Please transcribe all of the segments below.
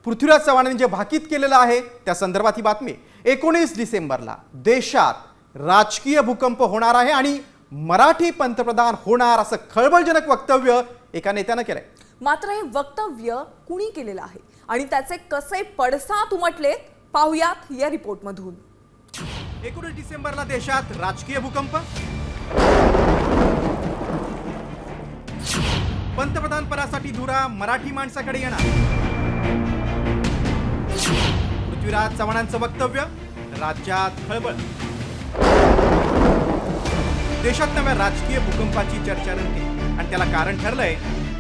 पृथ्वीराज चव्हाणांनी जे भाकीत केलेलं आहे त्या संदर्भात ही बातमी। 19 डिसेंबरला देशात राजकीय भूकंप होणार आहे आणि मराठी पंतप्रधान होणार असं खळबळजनक वक्तव्य एका नेत्यानं केलंय। मात्र हे वक्तव्य कुणी केलेलं आहे आणि त्याचे कसे पडसाद उमटलेत पाहुयात या रिपोर्टमधून। 19 डिसेंबरला देशात राजकीय भूकंप, पंतप्रधान पदासाठी धुरा मराठी माणसाकडे येणार। पृथ्वीराज चव्हाणांचं वक्तव्य, राज्यात खळबळ। देशात नव्या राजकीय भूकंपाची चर्चा रंगते आणि त्याला कारण ठरलंय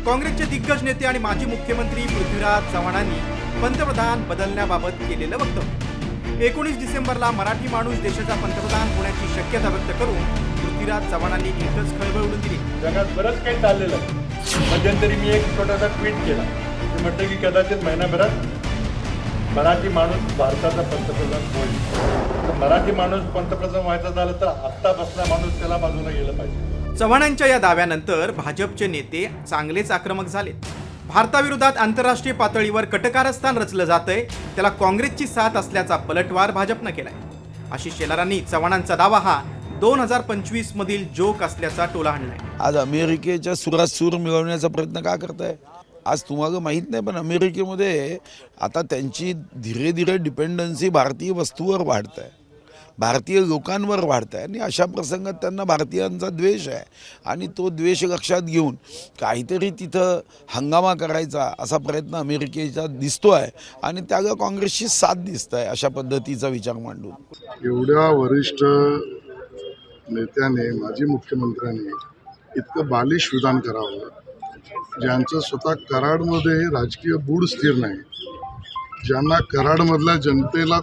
काँग्रेसचे दिग्गज नेते आणि माजी मुख्यमंत्री पृथ्वीराज चव्हाणांनी पंतप्रधान बदलण्याबाबत केलेलं वक्तव्य। 19 डिसेंबरला मराठी माणूस देशाचा पंतप्रधान होण्याची शक्यता व्यक्त करून पृथ्वीराज चव्हाणांनी एकच खळबळ उडून दिली। जगात बरंच काही चाललेलं आहे। मध्यंतरी मी एक छोटासा ट्विट केला, मी म्हटलं की कदाचित महिनाभरात मराठी माणूस भारताचा पंतप्रधान होईल। तर मराठी माणूस पंतप्रधान व्हायचा झालं तर आत्ता बसला माणूस त्याला बाजूला गेलं पाहिजे। चव्हाणांच्या या दाव्यानंतर भाजपचे नेते चांगलेच आक्रमक झालेत। भारताविरोधात आंतरराष्ट्रीय पातळीवर कटकारस्थान रचलं जातंय, त्याला काँग्रेसची साथ असल्याचा पलटवार भाजपनं केलाय। आशिष शेलारांनी चव्हाणांचा दावा हा 2025 मधील जोक असल्याचा टोला हाणलाय। आज अमेरिकेच्या सुरात सूर मिळवण्याचा प्रयत्न का करताय? आज तुम्हाला माहीत नाही, पण अमेरिकेमध्ये आता त्यांची धीरे धीरे डिपेंडन्सी भारतीय वस्तूवर वाढत आहे, भारतीय लोकांवर वाढत आहे आणि अशा प्रसंगात त्यांना भारतीयांचा द्वेष आहे आणि तो द्वेष लक्षात घेऊन काहीतरी तिथं हंगामा करायचा असा प्रयत्न अमेरिकेचा दिसतो आहे आणि त्याला काँग्रेसची साथ दिसत आहे अशा पद्धतीचा विचार मांडून। एवढ्या वरिष्ठ नेत्याने, माजी मुख्यमंत्र्यांनी इतकं बालिश विधान करावं, ज्यांचं स्वतः कराडमध्ये राजकीय बूड स्थिर नाही, ज्यांना कराडमधल्या जनतेला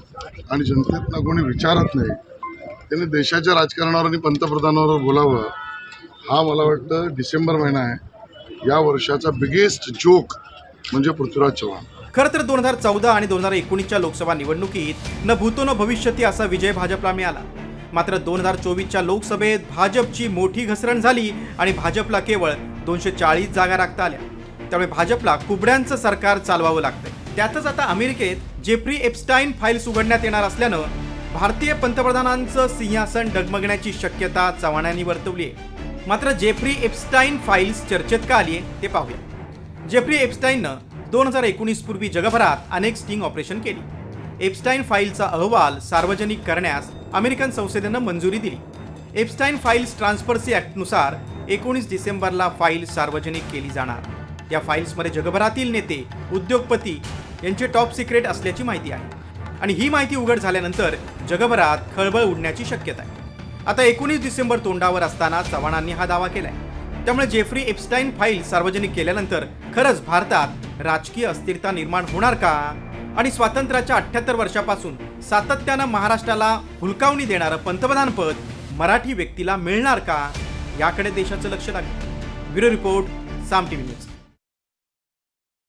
आणि जनतेतनं कोणी विचारत नाही, त्यांनी देशाच्या राजकारणावर आणि पंतप्रधानावर बोलावं, हा मला वाटतं डिसेंबर महिना आहे, या वर्षाचा बिगेस्ट जोक म्हणजे पृथ्वीराज चव्हाण। खरं तर 2014 आणि 2019च्या लोकसभा निवडणुकीत न भूतो न भविष्यती असा विजय भाजपला मिळाला। मात्र 2024च्या लोकसभेत भाजपची मोठी घसरण झाली आणि भाजपला केवळ 240 जागा राखता आल्या। त्यामुळे भाजपला कुबड्यांचं सरकार चालवावं लागतंय। त्यातच आता अमेरिकेत जेफ्री एप्स्टाईन फाईल्स उघडण्यात येणार असल्यानं भारतीय पंतप्रधानांचं सिंहासन डगमगण्याची शक्यता चव्हाणांनी वर्तवली आहे। मात्र जेफ्री एप्स्टाईन फाईल्स चर्चेत का आली ते पाहूया। जेफ्री एप्स्टाईननं 2019 पूर्वी जगभरात अनेक स्टिंग ऑपरेशन केली। एप्स्टाईन फाईलचा अहवाल सार्वजनिक करण्यास अमेरिकन संसदेनं मंजुरी दिली। एप्स्टाईन फाईल्स ट्रान्सपरन्सी ॲक्टनुसार 19 डिसेंबरला फाईल सार्वजनिक केली जाणार। या फाईल्समध्ये जगभरातील नेते, उद्योगपती यांचे टॉप सिक्रेट असल्याची माहिती आहे आणि ही माहिती उघड झाल्यानंतर जगभरात खळबळ उडण्याची शक्यता आहे। आता 19 डिसेंबर तोंडावर असताना चव्हाणांनी हा दावा केलाय। त्यामुळे जेफ्री एप्स्टाईन फाईल सार्वजनिक केल्यानंतर खरंच भारतात राजकीय अस्थिरता निर्माण होणार का आणि स्वातंत्र्याच्या 78 वर्षापासून सातत्यानं महाराष्ट्राला हुलकावणी देणारं पंतप्रधानपद मराठी व्यक्तीला मिळणार का, याकडे देशाचं लक्ष लागेल। ब्युरो रिपोर्ट, साम टीव्ही न्यूज।